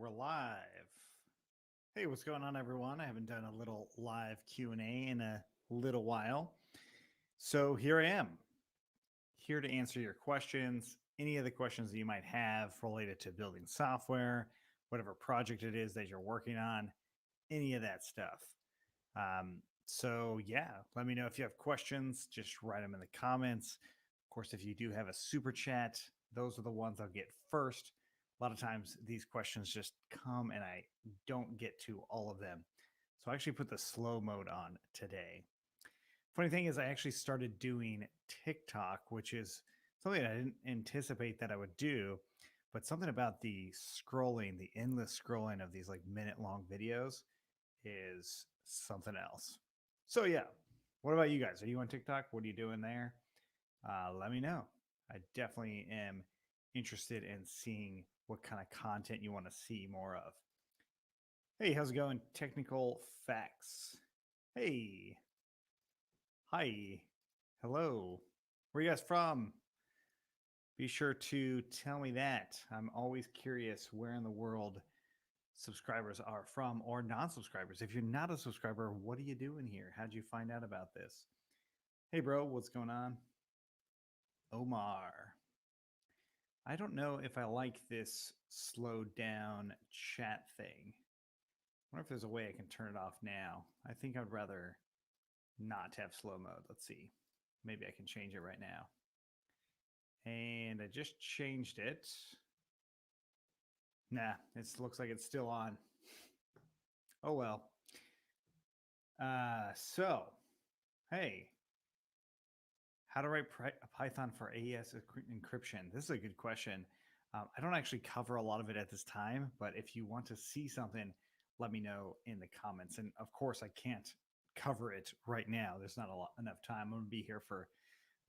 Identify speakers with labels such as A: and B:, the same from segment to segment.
A: We're live. Hey, what's going on, everyone? I haven't done a little live Q&A in a little while. So here I am, here to answer your questions, any of the questions that you might have related to building software, whatever project it is that you're working on, any of that stuff. So let me know if you have questions. Just write them in the comments. Of course, if you do have a super chat, those are the ones I'll get first. A lot of times these questions just come and I don't get to all of them. So I actually put the slow mode on today. Funny thing is, I actually started doing TikTok, which is something I didn't anticipate that I would do, but something about the scrolling, the endless scrolling of these like minute long videos is something else. So, yeah, what about you guys? Are you on TikTok? What are you doing there? Let me know. I definitely am interested in seeing what kind of content you want to see more of. Hey, how's it going? Technical facts. Hey, hi, hello. Where are you guys from? Be sure to tell me that. I'm always curious where in the world subscribers are from or non-subscribers. If you're not a subscriber, what are you doing here? How'd you find out about this? Hey, bro, what's going on? Omar. I don't know if I like this slowed down chat thing. I wonder if there's a way I can turn it off now. I think I'd rather not have slow mode. Let's see. Maybe I can change it right now. And I just changed it. Nah, it looks like it's still on. Oh well. So, hey, how to write Python for AES encryption? This is a good question. I don't actually cover a lot of it at this time, but if you want to see something, let me know in the comments. And of course, I can't cover it right now. There's not enough time. I'm going to be here for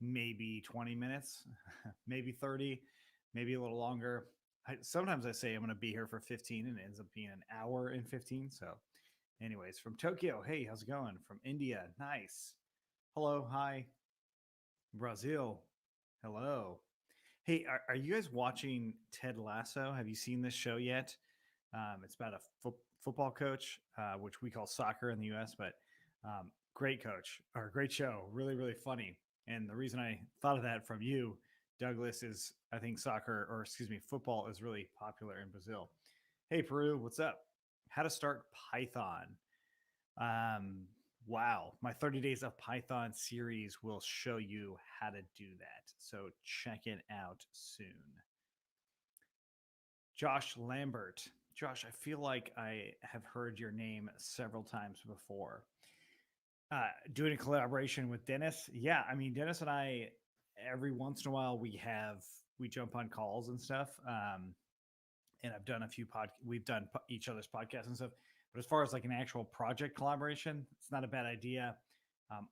A: maybe 20 minutes, maybe 30, maybe a little longer. Sometimes I say I'm going to be here for 15 and it ends up being an hour and 15. So, anyways, from Tokyo, hey, how's it going? From India, nice. Hello, hi. Brazil, hello. Hey, are you guys watching Ted Lasso? Have you seen this show yet? It's about a football coach, which we call soccer in the U.S., but great coach or great show. Really, really funny. And the reason I thought of that from you, Douglas, is I think football is really popular in Brazil. Hey, Peru, what's up? How to start Python. Um, wow, my 30 Days of Python series will show you how to do that. So check it out soon. Josh Lambert. Josh, I feel like I have heard your name several times before. Doing a collaboration with Dennis. Yeah, I mean, Dennis and I, every once in a while, we jump on calls and stuff. And I've done we've done each other's podcasts and stuff. But as far as like an actual project collaboration, it's not a bad idea.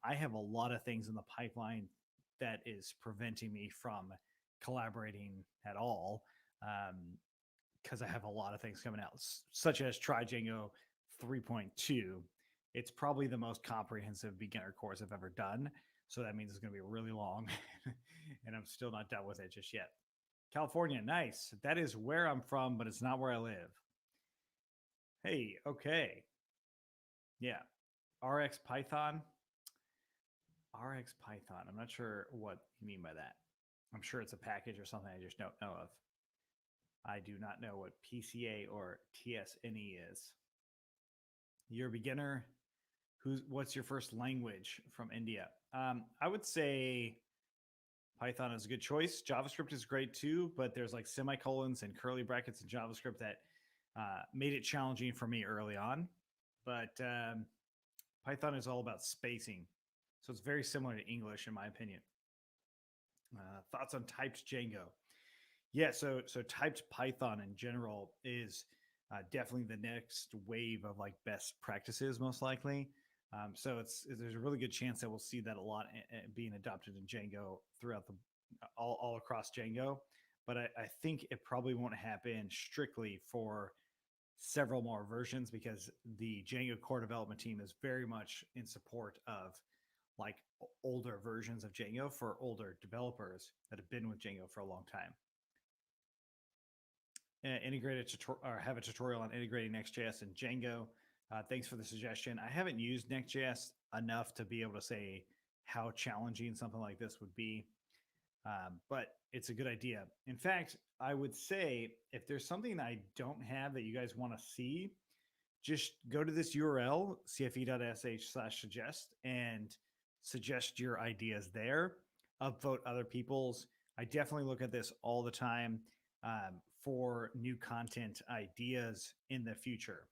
A: I have a lot of things in the pipeline that is preventing me from collaborating at all. Because I have a lot of things coming out, such as Try Django 3.2. It's probably the most comprehensive beginner course I've ever done. So that means it's going to be really long, and I'm still not done with it just yet. California, nice. That is where I'm from, but it's not where I live. Hey, okay. Yeah. RX Python. RX Python. I'm not sure what you mean by that. I'm sure it's a package or something I just don't know of. I do not know what PCA or TSNE is. You're a beginner. What's your first language from India? I would say Python is a good choice. JavaScript is great too, but there's like semicolons and curly brackets in JavaScript that made it challenging for me early on. But Python is all about spacing. So it's very similar to English, in my opinion. Thoughts on typed Django? Yeah, so typed Python in general is definitely the next wave of like best practices, most likely. So there's a really good chance that we'll see that a lot being adopted in Django throughout all across Django. But I think it probably won't happen strictly for several more versions because the Django core development team is very much in support of like older versions of Django for older developers that have been with Django for a long time. integrate a or have a tutorial on integrating Next.js and Django. Thanks for the suggestion. I haven't used Next.js enough to be able to say how challenging something like this would be, but it's a good idea. In fact, I would say if there's something I don't have that you guys want to see, just go to this URL, cfe.sh/suggest, and suggest your ideas there. Upvote other people's. I definitely look at this all the time for new content ideas in the future.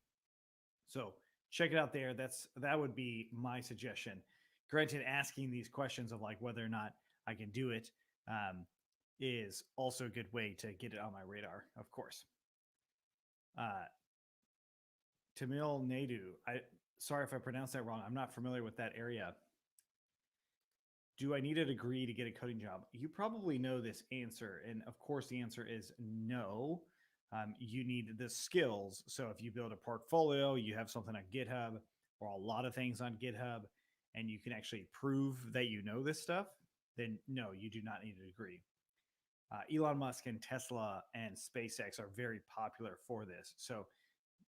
A: So check it out there. That would be my suggestion. Granted, asking these questions of like whether or not I can do it is also a good way to get it on my radar, of course. Tamil Nadu. Sorry if I pronounced that wrong. I'm not familiar with that area. Do I need a degree to get a coding job? You probably know this answer. And of course, the answer is no. You need the skills. So if you build a portfolio, you have something on GitHub or a lot of things on GitHub, and you can actually prove that you know this stuff, then no, you do not need a degree. Elon Musk and Tesla and SpaceX are very popular for this. So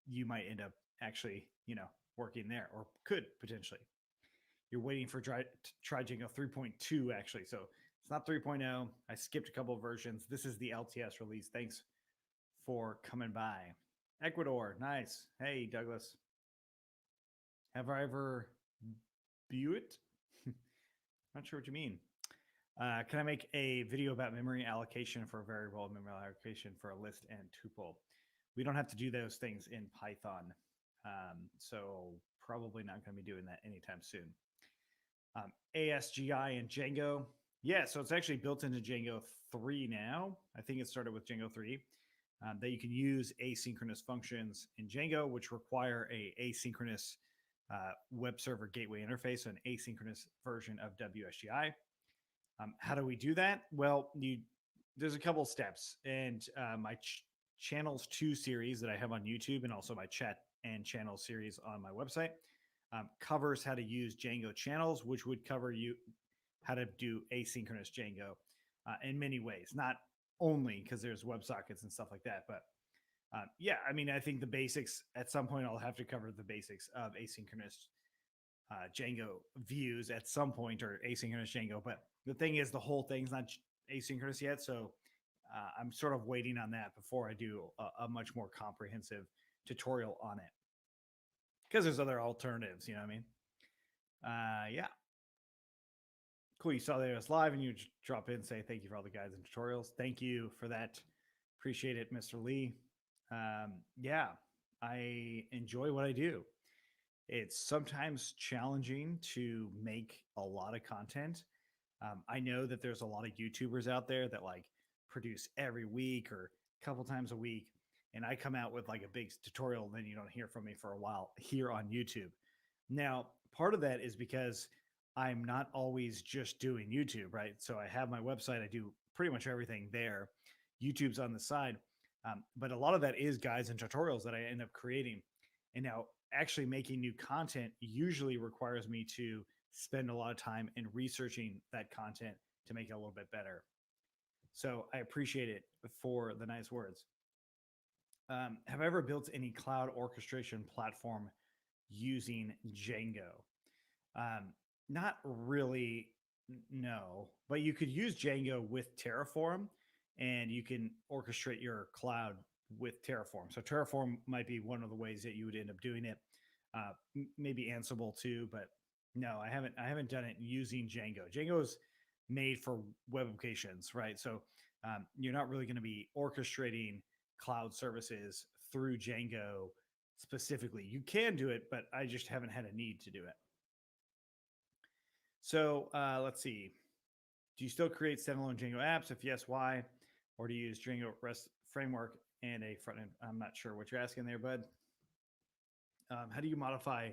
A: you might end up actually, working there, or could potentially. You're waiting for try Django 3.2 actually. So it's not 3.0. I skipped a couple of versions. This is the LTS release. Thanks for coming by. Ecuador, nice. Hey, Douglas. Have I ever viewed it? Not sure what you mean. Can I make a video about memory allocation for a variable, memory allocation for a list and tuple? We don't have to do those things in Python. So probably not going to be doing that anytime soon. ASGI and Django. Yeah, so it's actually built into Django 3 now. I think it started with Django 3. That you can use asynchronous functions in Django, which require a asynchronous web server gateway interface, so an asynchronous version of WSGI. How do we do that? Well, there's a couple steps, and my Channels 2 series that I have on YouTube, and also my chat and channel series on my website, covers how to use Django channels, which would cover you how to do asynchronous Django in many ways. Not only because there's WebSockets and stuff like that, but yeah, I mean, I think the basics, at some point I'll have to cover the basics of asynchronous Django views at some point, or asynchronous Django. But the thing is, the whole thing's not asynchronous yet. So I'm sort of waiting on that before I do a much more comprehensive tutorial on it. Because there's other alternatives, you know what I mean? Yeah. Cool. You saw that it was live and you drop in and say thank you for all the guides and tutorials. Thank you for that. Appreciate it, Mr. Lee. Yeah, I enjoy what I do. It's sometimes challenging to make a lot of content. I know that there's a lot of YouTubers out there that like produce every week or a couple times a week. And I come out with like a big tutorial, and then you don't hear from me for a while here on YouTube. Now, part of that is because I'm not always just doing YouTube, right? So I have my website. I do pretty much everything there. YouTube's on the side. But a lot of that is guides and tutorials that I end up creating. And now actually making new content usually requires me to spend a lot of time in researching that content to make it a little bit better. So I appreciate it for the nice words. Have I ever built any cloud orchestration platform using Django? Not really, no, but you could use Django with Terraform, and you can orchestrate your cloud with Terraform. So Terraform might be one of the ways that you would end up doing it. Maybe Ansible too, but no, I haven't done it using Django. Django is made for web applications, right? So you're not really going to be orchestrating cloud services through Django specifically. You can do it, but I just haven't had a need to do it. So let's see. Do you still create standalone Django apps? If yes, why? Or do you use Django REST framework and a front end? I'm not sure what you're asking there, bud. How do you modify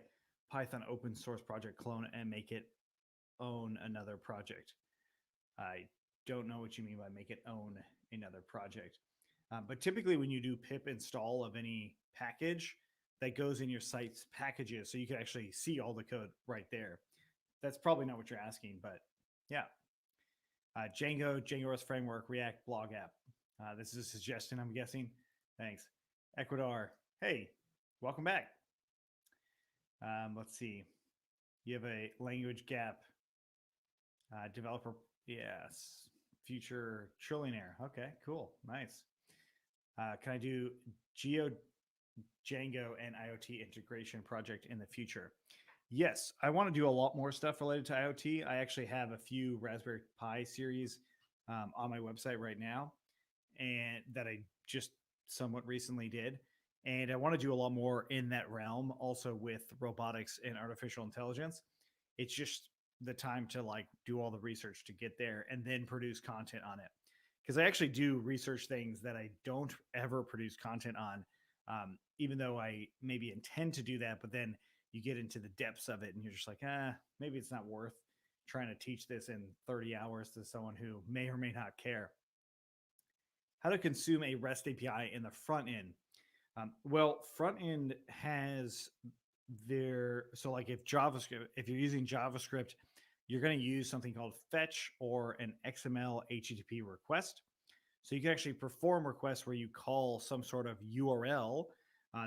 A: Python open source project clone and make it own another project? I don't know what you mean by make it own another project. But typically when you do pip install of any package, that goes in your site's packages, so you can actually see all the code right there. That's probably not what you're asking, but yeah. Django REST framework, React blog app. This is a suggestion, I'm guessing. Thanks. Ecuador. Hey, welcome back. Let's see. You have a language gap. Developer. Yes. Future trillionaire. Okay, cool. Nice. Can I do Geo Django and IoT integration project in the future? Yes, I want to do a lot more stuff related to IoT. I actually have a few Raspberry Pi series on my website right now, and that I just somewhat recently did. And I want to do a lot more in that realm, also with robotics and artificial intelligence. It's just the time to like do all the research to get there and then produce content on it. Because I actually do research things that I don't ever produce content on, even though I maybe intend to do that. But then you get into the depths of it and you're just like, maybe it's not worth trying to teach this in 30 hours to someone who may or may not care. How to consume a REST API in the front end. Well, front end has so like if JavaScript, if you're using JavaScript, you're going to use something called fetch or an XML HTTP request. So you can actually perform requests where you call some sort of URL.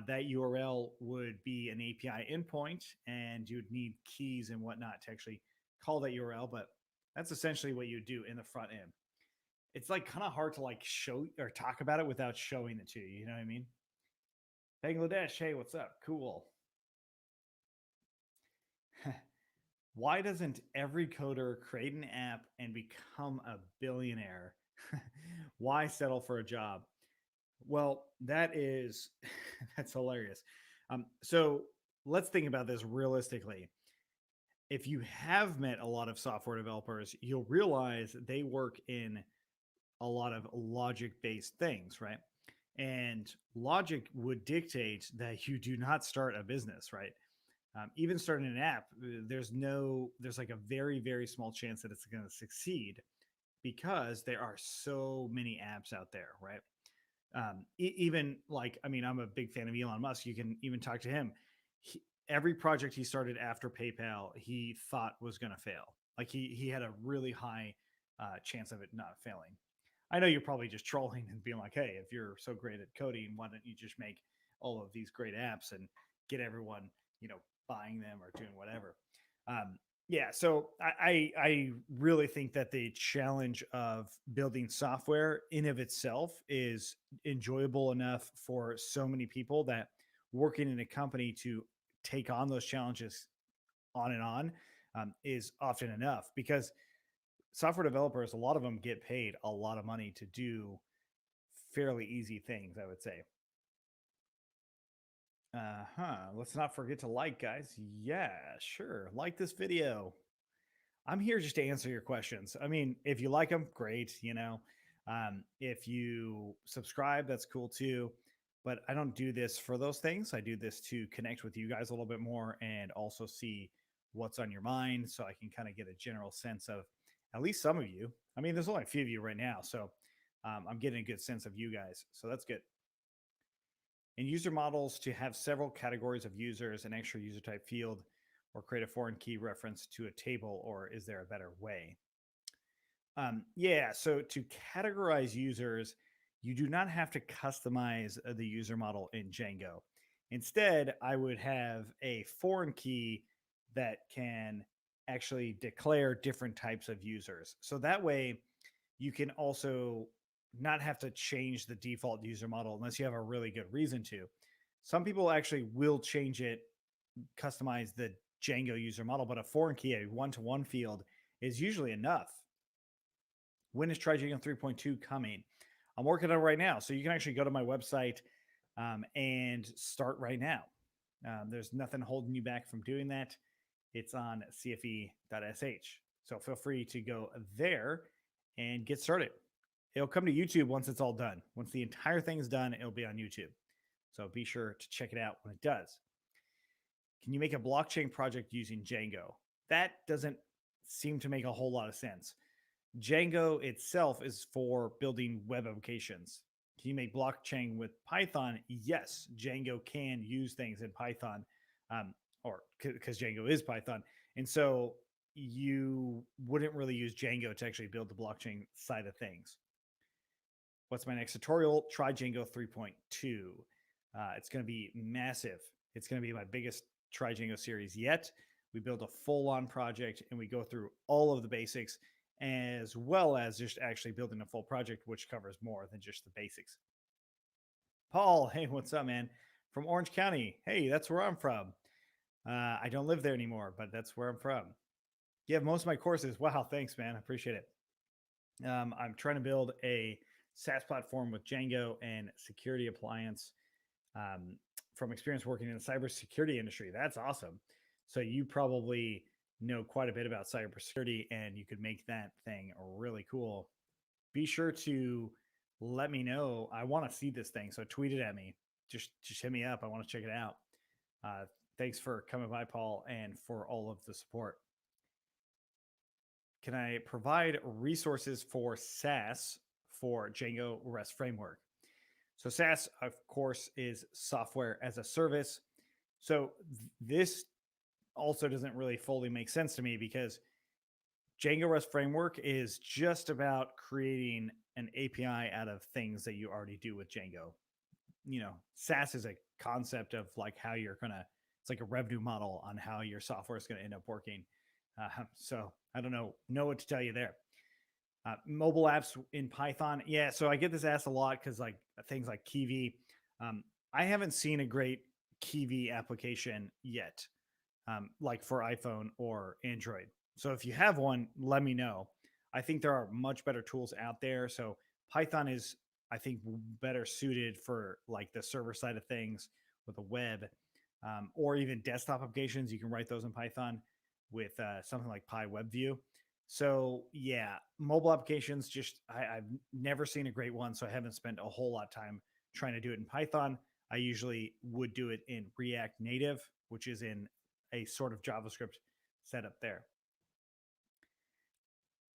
A: That URL would be an API endpoint, and you'd need keys and whatnot to actually call that URL. But that's essentially what you do in the front end. It's like kind of hard to like show or talk about it without showing it to you. You know what I mean? Bangladesh, hey, what's up? Cool. Why doesn't every coder create an app and become a billionaire? Why settle for a job? Well, that is that's hilarious. So let's think about this realistically. If you have met a lot of software developers, you'll realize they work in a lot of logic based things, right? And logic would dictate that you do not start a business, right? Even starting an app, there's like a very, very small chance that it's going to succeed because there are so many apps out there, right? Even like, I mean, I'm a big fan of Elon Musk. You can even talk to him. Every project he started after PayPal, he thought was going to fail. Like he had a really high chance of it not failing. I know you're probably just trolling and being like, "Hey, if you're so great at coding, why don't you just make all of these great apps and get everyone, buying them or doing whatever?" Yeah, so I really think that the challenge of building software in of itself is enjoyable enough for so many people that working in a company to take on those challenges on and on is often enough because software developers, a lot of them get paid a lot of money to do fairly easy things, I would say. Let's not forget to like, guys. Yeah, sure. Like this video. I'm here just to answer your questions. I mean, if you like them, great. If you subscribe, that's cool too. But I don't do this for those things. I do this to connect with you guys a little bit more and also see what's on your mind so I can kind of get a general sense of at least some of you. I mean, there's only a few of you right now. So I'm getting a good sense of you guys. So that's good. In user models, to have several categories of users, an extra user type field, or create a foreign key reference to a table, or is there a better way? Yeah, so to categorize users, you do not have to customize the user model in Django. Instead, I would have a foreign key that can actually declare different types of users. So that way, you can also not have to change the default user model unless you have a really good reason to. Some people actually will change it, customize the Django user model, but a foreign key, a one-to-one field, is usually enough. When is TriDjango 3.2 coming? I'm working on it right now. So you can actually go to my website and start right now. There's nothing holding you back from doing that. It's on cfe.sh. So feel free to go there and get started. It'll come to YouTube once it's all done. Once the entire thing is done, it'll be on YouTube. So be sure to check it out when it does. Can you make a blockchain project using Django? That doesn't seem to make a whole lot of sense. Django itself is for building web applications. Can you make blockchain with Python? Yes, Django can use things in Python, or because Django is Python. And so you wouldn't really use Django to actually build the blockchain side of things. What's my next tutorial? Try Django 3.2. It's going to be massive. It's going to be my biggest Try Django series yet. We build a full-on project and we go through all of the basics, as well as just actually building a full project, which covers more than just the basics. Paul, hey, what's up, man? From Orange County. Hey, that's where I'm from. I don't live there anymore, but that's where I'm from. You have most of my courses. Wow, thanks, man. I appreciate it. I'm trying to build a SaaS platform with Django and security appliance from experience working in the cybersecurity industry. That's awesome. So you probably know quite a bit about cybersecurity and you could make that thing really cool. Be sure to let me know. I want to see this thing. So tweet it at me. Just hit me up. I want to check it out. Thanks for coming by, Paul, and for all of the support. Can I provide resources for SaaS for Django REST framework? So SaaS, of course, is software as a service. So this also doesn't really fully make sense to me because Django REST framework is just about creating an API out of things that you already do with Django. SaaS is a concept of like how you're gonna. It's like a revenue model on how your software is going to end up working. So I don't know what to tell you there. Mobile apps in Python. Yeah, so I get this asked a lot because like things like Kiwi. I haven't seen a great Kiwi application yet, like for iPhone or Android. So if you have one, let me know. I think there are much better tools out there. So Python is, I think, better suited for like the server side of things with the web, or even desktop applications. You can write those in Python with something like PyWebView. So yeah, mobile applications, I've never seen a great one, so I haven't spent a whole lot of time trying to do it in Python. I usually would do it in React Native, which is in a sort of JavaScript setup there.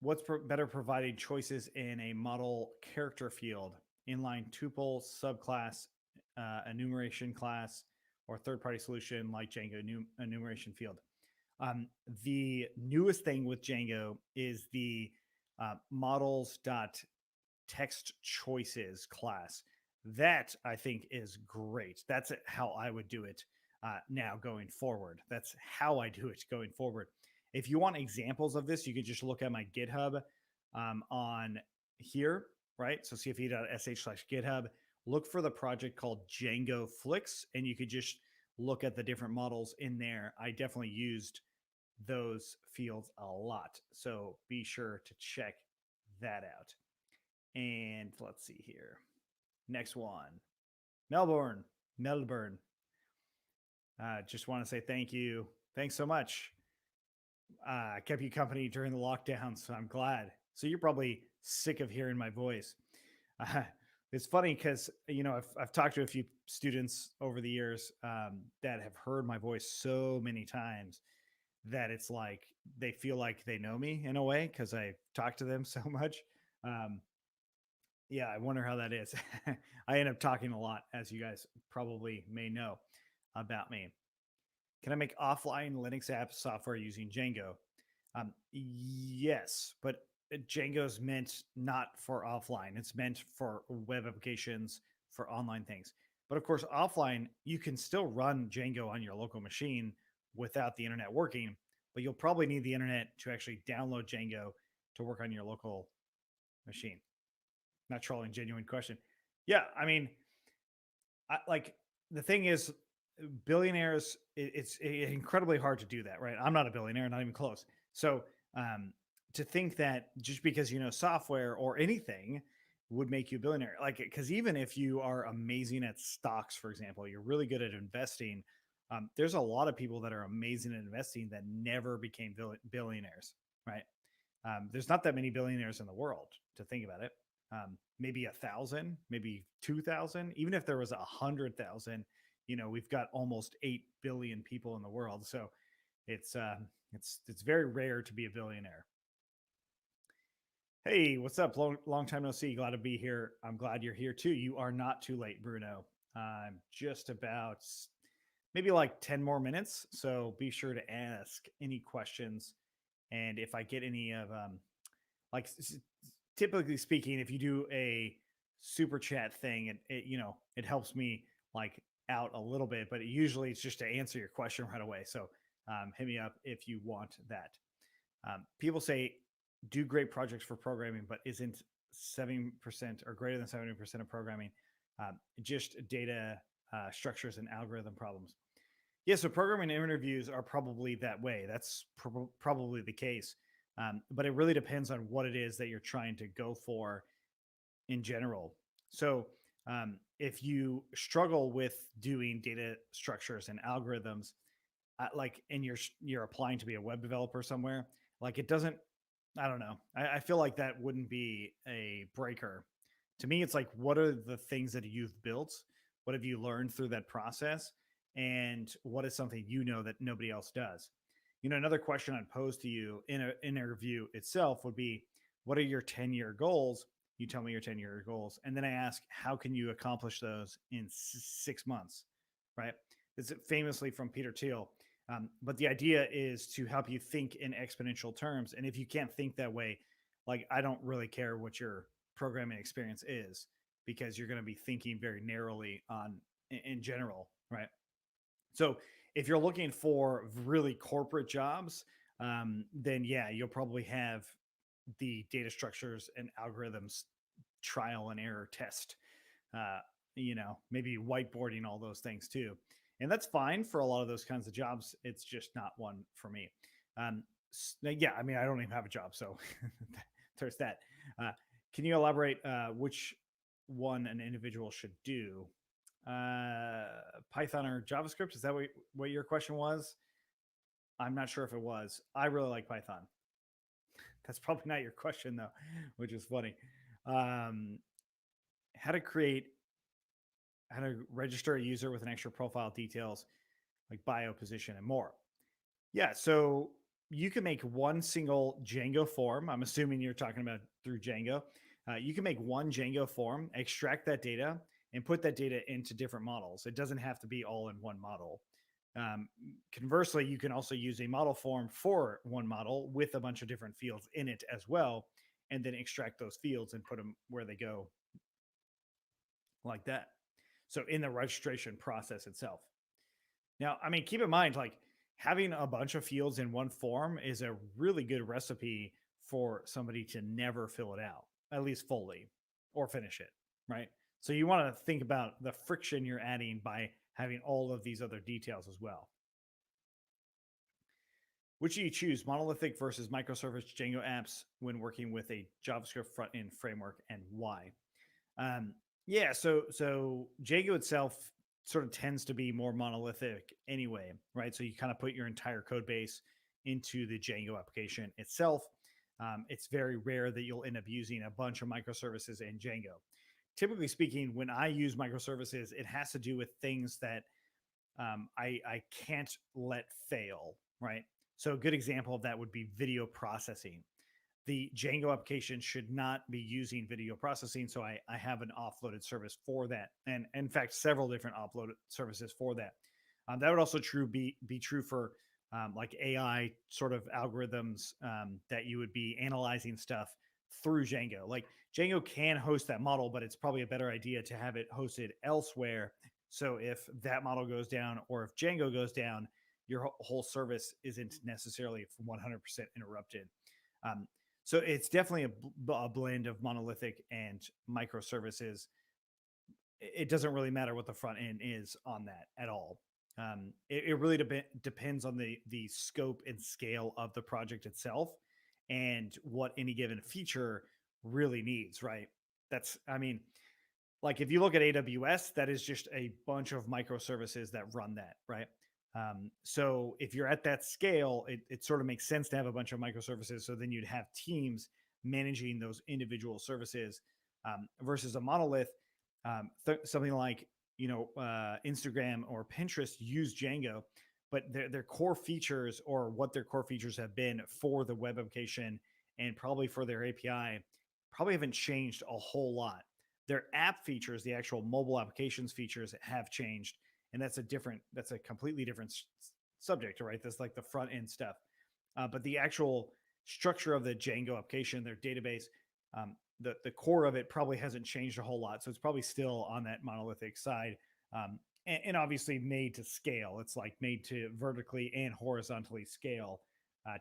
A: What's better, providing choices in a model character field, inline tuple, subclass, enumeration class, or third-party solution like Django enumeration field? The newest thing with Django is the models.text choices class. That I think is great. That's how I would do it now going forward. That's how I do it going forward. If you want examples of this, you could just look at my GitHub on here, right? So cfe.sh/GitHub. Look for the project called Django Flicks, and you could just look at the different models in there. I definitely used those fields a lot, so be sure to check that out. And let's see here. Next one, Melbourne. Just want to say thank you. Thanks so much. I kept you company during the lockdown, so I'm glad. So you're probably sick of hearing my voice. It's funny because I've talked to a few students over the years that have heard my voice so many times that it's like they feel like they know me in a way because I talk to them so much. Yeah, I wonder how that is. I end up talking a lot, as you guys probably may know about me. Can I make offline Linux app software using Django? Yes, but Django's meant not for offline. It's meant for web applications, for online things. But of course, offline, you can still run Django on your local machine without the internet working, but you'll probably need the internet to actually download Django to work on your local machine. Not trolling, genuine question. Yeah, I mean, the thing is, billionaires, it's incredibly hard to do that, right? I'm not a billionaire, not even close. So to think that just because you know software or anything would make you a billionaire, like, because even if you are amazing at stocks, for example, you're really good at investing. There's a lot of people that are amazing at investing that never became billionaires, right? There's not that many billionaires in the world to think about it. Maybe 1,000, maybe 2,000. Even if there was 100,000, we've got almost 8 billion people in the world, so it's very rare to be a billionaire. Hey, what's up? Long time no see. Glad to be here. I'm glad you're here too. You are not too late, Bruno. I'm just about maybe like 10 more minutes, so be sure to ask any questions. And if I get any of like typically speaking, if you do a super chat thing. It helps me like out a little bit, but usually it's just to answer your question right away. So hit me up if you want that. People say do great projects for programming, but isn't 70% or greater than 70% of programming just data structures and algorithm problems? Yeah, so programming interviews are probably that way. That's probably the case. But it really depends on what it is that you're trying to go for in general. So, if you struggle with doing data structures and algorithms, like, and you're applying to be a web developer somewhere, like it doesn't. I don't know. I feel like that wouldn't be a breaker. To me, it's like, what are the things that you've built? What have you learned through that process? And what is something you know that nobody else does? Another question I'd pose to you in an interview itself would be, what are your 10-year goals? You tell me your 10-year goals. And then I ask, how can you accomplish those in 6 months? Right? This is famously from Peter Thiel. But the idea is to help you think in exponential terms. And if you can't think that way, like, I don't really care what your programming experience is, because you're going to be thinking very narrowly in general, right? So if you're looking for really corporate jobs, then yeah, you'll probably have the data structures and algorithms trial and error test. Maybe whiteboarding all those things too, and that's fine for a lot of those kinds of jobs. It's just not one for me. Yeah, I mean, I don't even have a job, so there's that. Uh, can you elaborate which one an individual should do? Python or JavaScript? Is that what your question was? I'm not sure if it was. I really like Python. That's probably not your question though, which is funny. Um, how to create, how to register a user with an extra profile details like bio, position, and more. Yeah, so you can make one single Django form. I'm assuming you're talking about through Django. You can make one Django form, extract that data, and put that data into different models. It doesn't have to be all in one model. Um, Conversely, you can also use a model form for one model with a bunch of different fields in it as well, and then extract those fields and put them where they go, like that. So in the registration process itself. Now, I mean, keep in mind, like, having a bunch of fields in one form is a really good recipe for somebody to never fill it out, at least fully, or finish it, right? So you want to think about the friction you're adding by having all of these other details as well. Which do you choose, monolithic versus microservice Django apps when working with a JavaScript front end framework, and why? Um, yeah, so Django itself sort of tends to be more monolithic anyway, right? So you kind of put your entire code base into the Django application itself. It's very rare that you'll end up using a bunch of microservices in Django. Typically speaking, when I use microservices, it has to do with things that I can't let fail, right? So a good example of that would be video processing. The Django application should not be using video processing. So I have an offloaded service for that. And in fact, several different offloaded services for that. That would also be true for like AI sort of algorithms that you would be analyzing stuff through Django. Like, Django can host that model, but it's probably a better idea to have it hosted elsewhere. So if that model goes down, or if Django goes down, your whole service isn't necessarily 100% interrupted. Um, so it's definitely a blend of monolithic and microservices. It doesn't really matter what the front end is on that at all. It really depends on the scope and scale of the project itself, and what any given feature really needs, right? I mean, like, if you look at AWS, that is just a bunch of microservices that run that, right? So if you're at that scale, it sort of makes sense to have a bunch of microservices. So then you'd have teams managing those individual services, versus a monolith. Something like, Instagram or Pinterest use Django, but their core features, or what their core features have been for the web application and probably for their API, probably haven't changed a whole lot. Their app features, the actual mobile applications features, have changed, and that's a completely different subject, right? That's like the front end stuff. But the actual structure of the Django application, their database, The core of it probably hasn't changed a whole lot. So it's probably still on that monolithic side. And obviously made to scale. It's like made to vertically and horizontally scale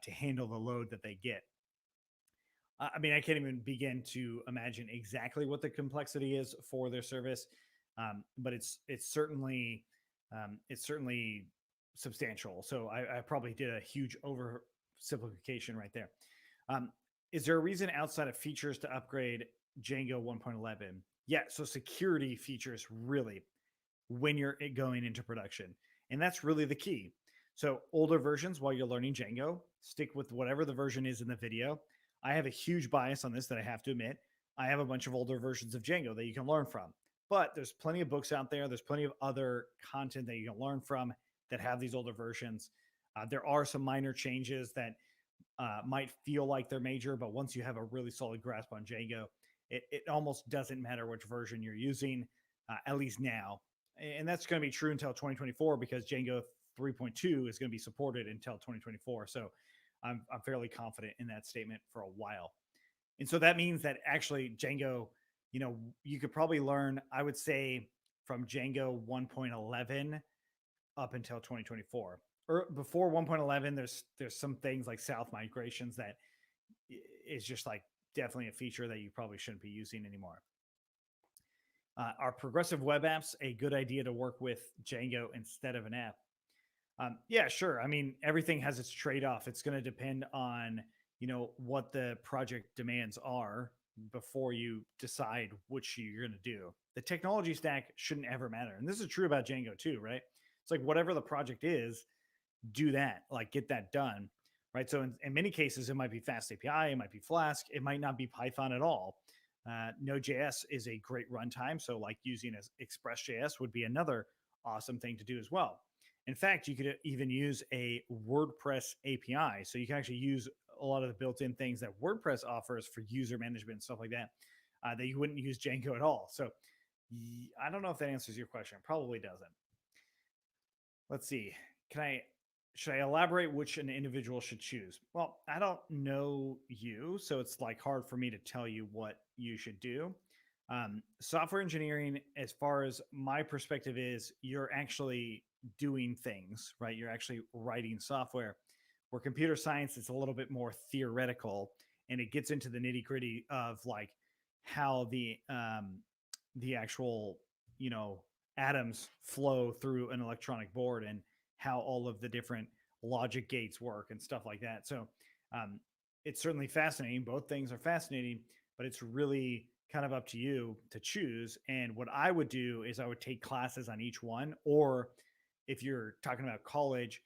A: to handle the load that they get. I mean, I can't even begin to imagine exactly what the complexity is for their service, but it's certainly substantial. So I probably did a huge oversimplification right there. Um, is there a reason outside of features to upgrade Django 1.11? Yeah, so security features really when you're going into production, and that's really the key. So older versions, while you're learning Django, stick with whatever the version is in the video. I have a huge bias on this that I have to admit. I have a bunch of older versions of Django that you can learn from, but there's plenty of books out there. There's plenty of other content that you can learn from that have these older versions. There are some minor changes that might feel like they're major, but once you have a really solid grasp on Django, it almost doesn't matter which version you're using, at least now. And that's going to be true until 2024 because Django 3.2 is going to be supported until 2024. So I'm fairly confident in that statement for a while. And so that means that actually Django, you could probably learn, I would say, from Django 1.11 up until 2024. Or before 1.11, there's some things like south migrations that is just like definitely a feature that you probably shouldn't be using anymore. Are progressive web apps a good idea to work with Django instead of an app? Yeah, sure. I mean, everything has its trade-off. It's going to depend on what the project demands are before you decide which you're going to do. The technology stack shouldn't ever matter, and this is true about Django too, right? It's like whatever the project is, do that, like get that done, right? So in many cases, it might be Fast API, it might be Flask, it might not be Python at all. Node.js is a great runtime, so like using as Express.js would be another awesome thing to do as well. In fact, you could even use a WordPress API, so you can actually use a lot of the built-in things that WordPress offers for user management and stuff like that, that you wouldn't use Django at all. So I don't know if that answers your question. Probably doesn't. Let's see. Should I elaborate which an individual should choose? Well, I don't know you, so it's like hard for me to tell you what you should do. Software engineering, as far as my perspective, is you're actually doing things, right? You're actually writing software. Where computer science is a little bit more theoretical, and it gets into the nitty gritty of like how the actual atoms flow through an electronic board and how all of the different logic gates work and stuff like that. So it's certainly fascinating. Both things are fascinating, but it's really kind of up to you to choose. And what I would do is I would take classes on each one, or if you're talking about college,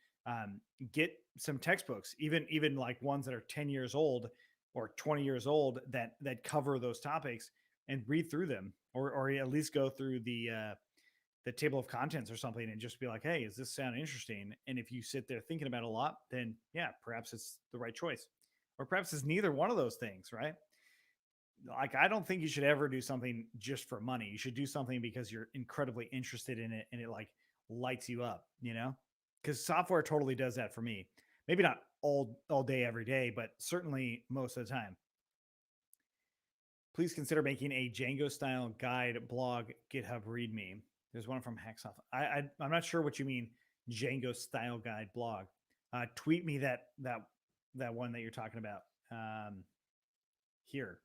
A: get some textbooks, even like ones that are 10 years old or 20 years old that cover those topics, and read through them, or at least go through the table of contents or something and just be like, hey, does this sound interesting? And if you sit there thinking about it a lot, then yeah, perhaps it's the right choice. Or perhaps it's neither one of those things, right? Like, I don't think you should ever do something just for money. You should do something because you're incredibly interested in it and it like lights you up, Because software totally does that for me. Maybe not all day, every day, but certainly most of the time. Please consider making a Django style guide blog GitHub README. There's one from Hacksoft. I'm not sure what you mean, Django style guide blog. Tweet me that one that you're talking about. Here,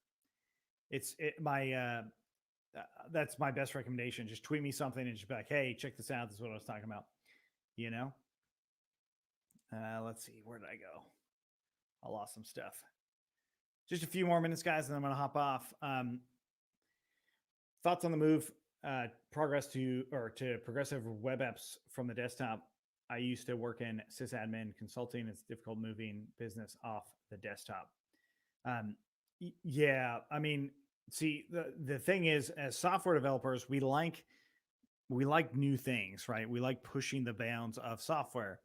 A: that's my best recommendation. Just tweet me something and just be like, hey, check this out. This is what I was talking about. Let's see, where did I go? I lost some stuff. Just a few more minutes, guys, and I'm going to hop off. Thoughts on the move, progress to progressive web apps from the desktop. I used to work in sysadmin consulting. It's difficult moving business off the desktop. Yeah, I mean, see, the thing is, as software developers, we like new things, right? We like pushing the bounds of software.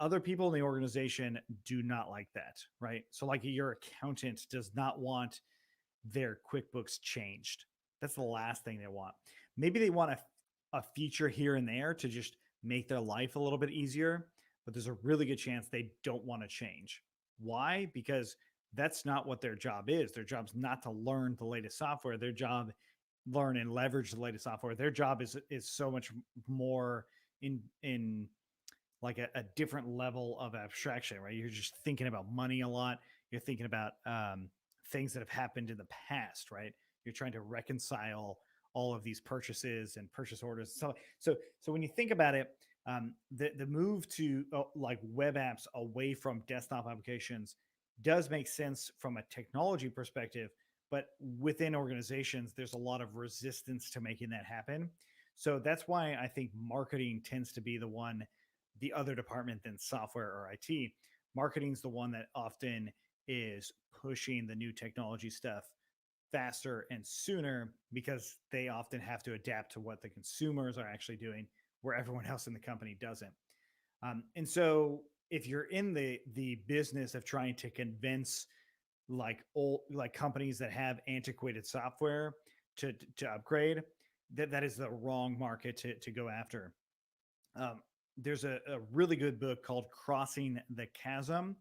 A: Other people in the organization do not like that, right? So like your accountant does not want their QuickBooks changed. That's the last thing they want. Maybe they want a feature here and there to just make their life a little bit easier, but there's a really good chance they don't want to change. Why? Because That's not what their job is. Their job's not to learn the latest software. Their job learn and leverage the latest software. Their job is so much more in like a different level of abstraction, right? You're just thinking about money a lot. You're thinking about things that have happened in the past, right? You're trying to reconcile all of these purchases and purchase orders. So when you think about it, the move to like web apps away from desktop applications does make sense from a technology perspective, but within organizations, there's a lot of resistance to making that happen. So that's why I think marketing tends to be the other department than software or IT. Marketing's the one that often is pushing the new technology stuff faster and sooner because they often have to adapt to what the consumers are actually doing, where everyone else in the company doesn't. And so, if you're in the business of trying to convince like companies that have antiquated software to upgrade, that is the wrong market to go after. Um, there's a really good book called Crossing the Chasm,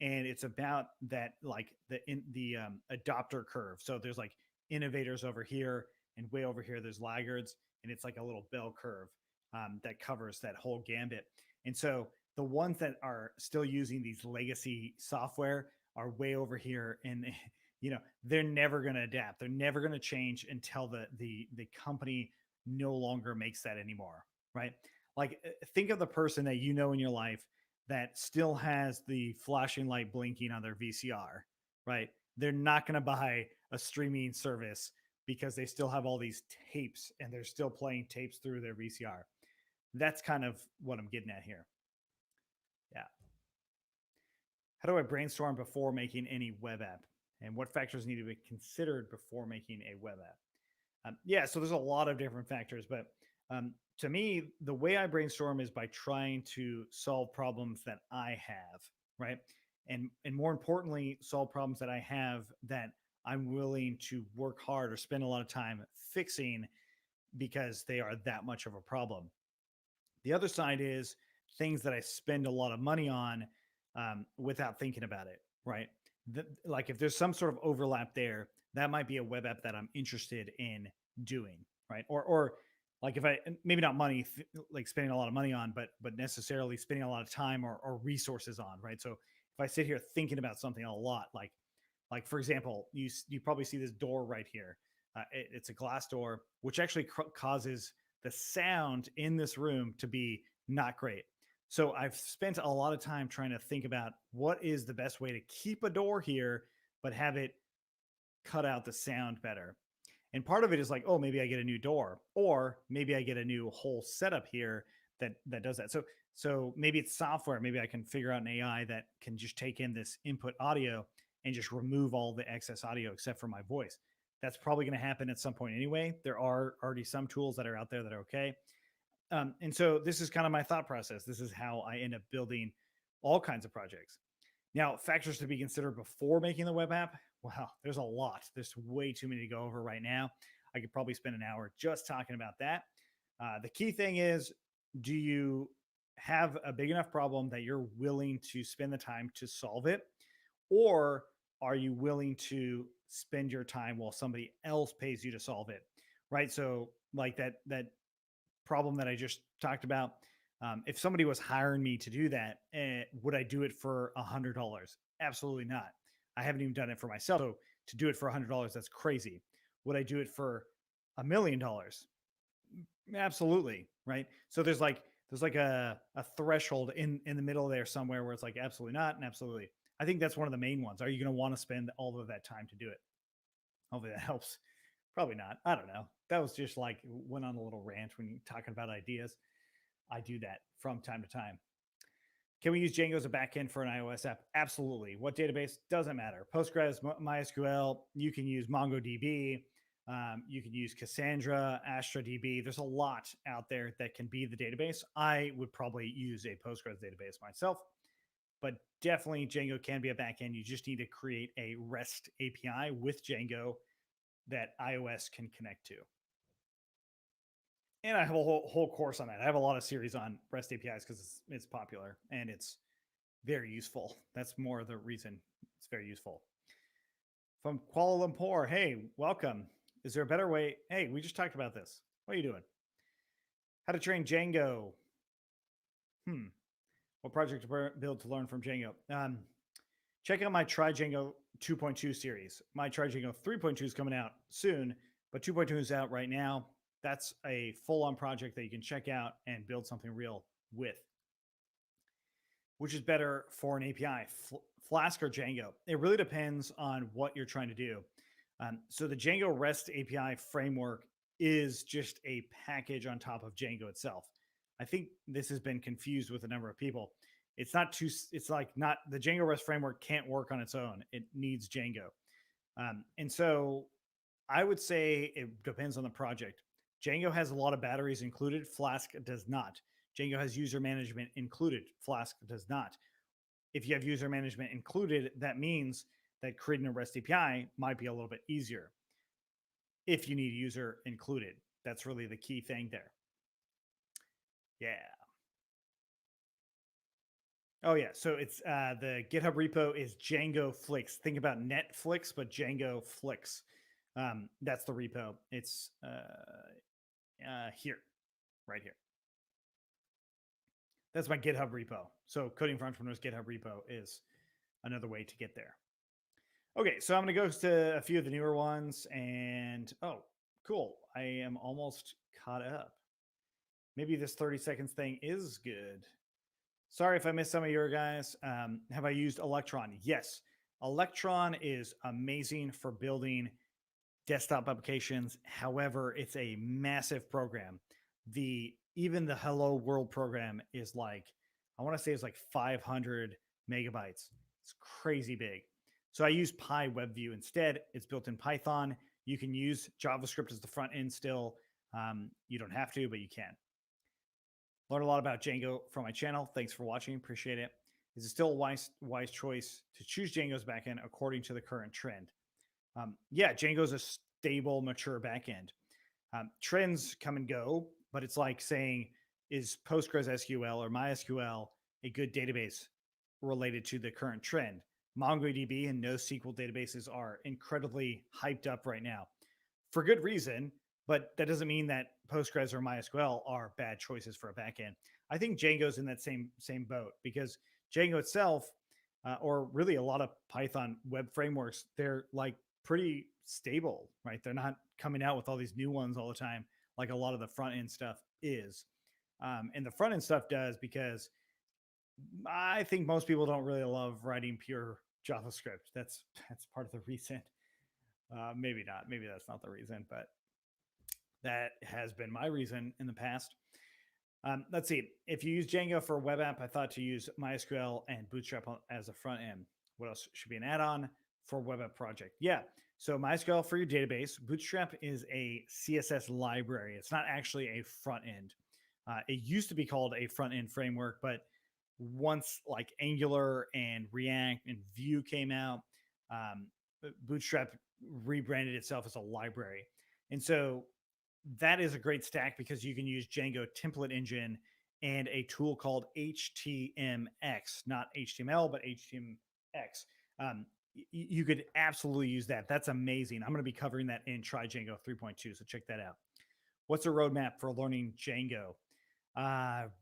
A: and it's about that like the adopter curve. So there's like innovators over here, and way over here there's laggards, and it's like a little bell curve that covers that whole gambit. And so the ones that are still using these legacy software are way over here, and they're never going to adapt. They're never going to change until the company no longer makes that anymore, right? Like think of the person that you know in your life that still has the flashing light blinking on their VCR, right? They're not going to buy a streaming service because they still have all these tapes and they're still playing tapes through their VCR. That's kind of what I'm getting at here. Yeah. How do I brainstorm before making any web app? And what factors need to be considered before making a web app? Yeah, so there's a lot of different factors, but to me, the way I brainstorm is by trying to solve problems that I have, right? And more importantly, solve problems that I have that I'm willing to work hard or spend a lot of time fixing because they are that much of a problem. The other side is things that I spend a lot of money on without thinking about it, right? Like if there's some sort of overlap there, that might be a web app that I'm interested in doing, right? Or like if I maybe not money like spending a lot of money on, but necessarily spending a lot of time or resources on, right? So if I sit here thinking about something a lot, like for example, you probably see this door right here. It's a glass door, which actually causes the sound in this room to be not great. So I've spent a lot of time trying to think about what is the best way to keep a door here, but have it cut out the sound better. And part of it is like, oh, maybe I get a new door, or maybe I get a new whole setup here that does that. So maybe it's software. Maybe I can figure out an AI that can just take in this input audio and just remove all the excess audio except for my voice. That's probably going to happen at some point anyway. There are already some tools that are out there that are okay. And so this is kind of my thought process. This is how I end up building all kinds of projects. Now, factors to be considered before making the web app. Wow, there's a lot. There's way too many to go over right now. I could probably spend an hour just talking about that. The key thing is, do you have a big enough problem that you're willing to spend the time to solve it? Or are you willing to spend your time while somebody else pays you to solve it? Right. So like that problem that I just talked about. If somebody was hiring me to do that, would I do it for $100? Absolutely not. I haven't even done it for myself. So to do it for $100, that's crazy. Would I do it for $1 million? Absolutely, right? So there's like a threshold in the middle there somewhere where it's like absolutely not and absolutely. I think that's one of the main ones. Are you going to want to spend all of that time to do it? Hopefully that helps. Probably not. I don't know. That was just like went on a little rant when you're talking about ideas. I do that from time to time. Can we use Django as a backend for an iOS app? Absolutely. What database? Doesn't matter. Postgres, MySQL. You can use MongoDB. You can use Cassandra, AstraDB. There's a lot out there that can be the database. I would probably use a Postgres database myself, but definitely Django can be a backend. You just need to create a REST API with Django that iOS can connect to. And I have a whole course on that. I have a lot of series on REST APIs because it's popular and it's very useful. That's more the reason it's very useful. from Kuala Lumpur. Hey, welcome. Is there a better way? Hey, we just talked about this. What are you doing? How to train Django. Hmm. What project to build to learn from Django? Check out my Try Django 2.2 series. My Try Django 3.2 is coming out soon, but 2.2 is out right now. That's a full on project that you can check out and build something real with. Which is better for an API, Flask or Django? It really depends on what you're trying to do. So the Django REST API framework is just a package on top of Django itself. I think this has been confused with a number of people. It's not too. It's like not the Django REST framework can't work on its own. It needs Django, and so I would say it depends on the project. Django has a lot of batteries included. Flask does not. Django has user management included. Flask does not. If you have user management included, that means that creating a REST API might be a little bit easier if you need user included. That's really the key thing there. Yeah. Oh yeah. So it's the GitHub repo is Django Flix. Think about Netflix, but Django Flix. That's the repo. It's here, right here. That's my GitHub repo. So Coding for Entrepreneurs GitHub repo is another way to get there. Okay, so I'm going to go to a few of the newer ones, and oh, cool. I am almost caught up. Maybe this 30 seconds thing is good. Sorry if I missed some of your guys. Have I used Electron? Yes. Electron is amazing for building desktop applications. However, it's a massive program. Even the Hello World program is like, I want to say it's like 500 megabytes. It's crazy big. So I use PyWebView instead. It's built in Python. You can use JavaScript as the front end still. You don't have to, but you can. Learn a lot about Django from my channel. Thanks for watching. Appreciate it. Is it still a wise choice to choose Django's backend according to the current trend? Yeah, Django's a stable, mature backend. Trends come and go, but it's like saying, is Postgres SQL or MySQL a good database related to the current trend? MongoDB and NoSQL databases are incredibly hyped up right now for good reason, but that doesn't mean that Postgres or MySQL are bad choices for a backend. I think Django's in that same boat because Django itself, or really a lot of Python web frameworks, they're like pretty stable, right? They're not coming out with all these new ones all the time like a lot of the front end stuff is. And the front end stuff does because I think most people don't really love writing pure JavaScript. That's part of the reason. Maybe not. Maybe that's not the reason, but that has been my reason in the past. Let's see. If you use Django for a web app, I thought to use MySQL and Bootstrap as a front end. What else should be an add-on for a web app project? Yeah. So MySQL for your database. Bootstrap is a CSS library. It's not actually a front end. It used to be called a front end framework, but once like Angular and React and Vue came out, Bootstrap rebranded itself as a library. And so that is a great stack because you can use Django template engine and a tool called HTMX, not HTML, but HTMX. You could absolutely use that. That's amazing. I'm going to be covering that in Try Django 3.2, so check that out. What's a roadmap for learning Django?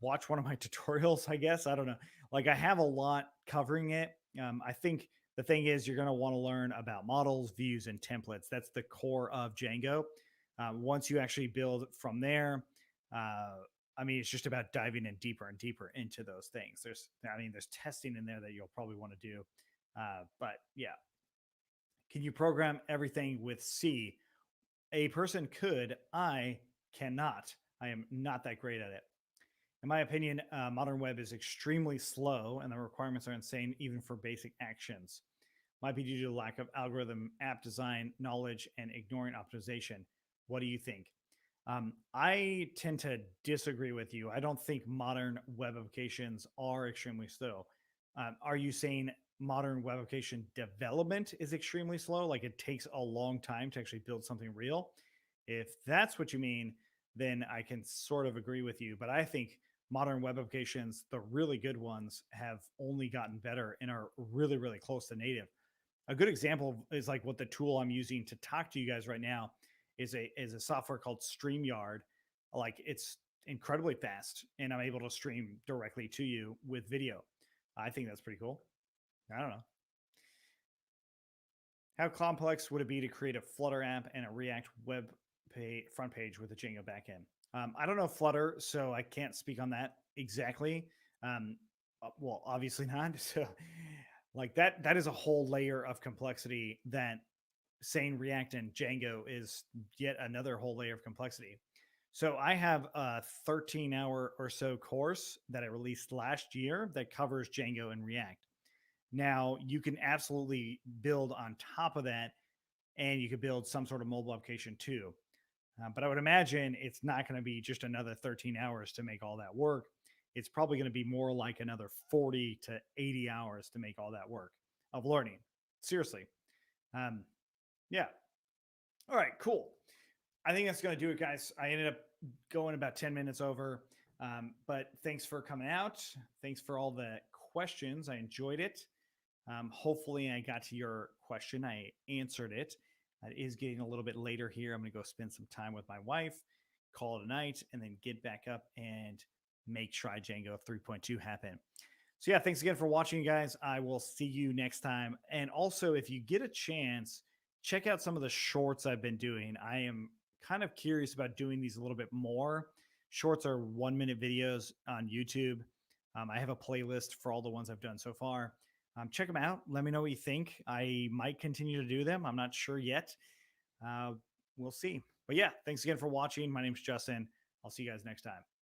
A: Watch one of my tutorials, I guess. I don't know. Like I have a lot covering it. I think the thing is you're going to want to learn about models, views, and templates. That's the core of Django. Once you actually build from there, I mean, it's just about diving in deeper and deeper into those things. There's testing in there that you'll probably want to do. But yeah, can you program everything with C? A person could. I cannot. I am not that great at it. In my opinion, modern web is extremely slow and the requirements are insane even for basic actions. Might be due to lack of algorithm, app design, knowledge, and ignoring optimization. What do you think? I tend to disagree with you. I don't think modern web applications are extremely slow. Are you saying modern web application development is extremely slow? Like it takes a long time to actually build something real? If that's what you mean, then I can sort of agree with you. But I think modern web applications, the really good ones, have only gotten better and are really, really close to native. A good example is like what the tool I'm using to talk to you guys right now is a software called StreamYard. Like it's incredibly fast, and I'm able to stream directly to you with video. I think that's pretty cool. I don't know. How complex would it be to create a Flutter app and a React web front page with a Django backend? I don't know Flutter, so I can't speak on that exactly. Well, obviously not. So, like that is a whole layer of complexity that saying React and Django is yet another whole layer of complexity. So I have a 13-hour or so course that I released last year that covers Django and React. Now you can absolutely build on top of that, and you could build some sort of mobile application too. But I would imagine it's not going to be just another 13 hours to make all that work. It's probably going to be more like another 40 to 80 hours to make all that work of learning. Seriously. Um, yeah. All right, cool. I think that's going to do it, guys. I ended up going about 10 minutes over. But thanks for coming out. Thanks for all the questions. I enjoyed it. Hopefully, I got to your question. I answered it. It is getting a little bit later here. I'm going to go spend some time with my wife, call it a night, and then get back up and make Try Django 3.2 happen. So, yeah, thanks again for watching, guys. I will see you next time. And also, if you get a chance, check out some of the shorts I've been doing. I am kind of curious about doing these a little bit more. Shorts are 1 minute videos on YouTube. I have a playlist for all the ones I've done so far. Check them out. Let me know what you think. I might continue to do them. I'm not sure yet. We'll see. But yeah, thanks again for watching. My name's Justin. I'll see you guys next time.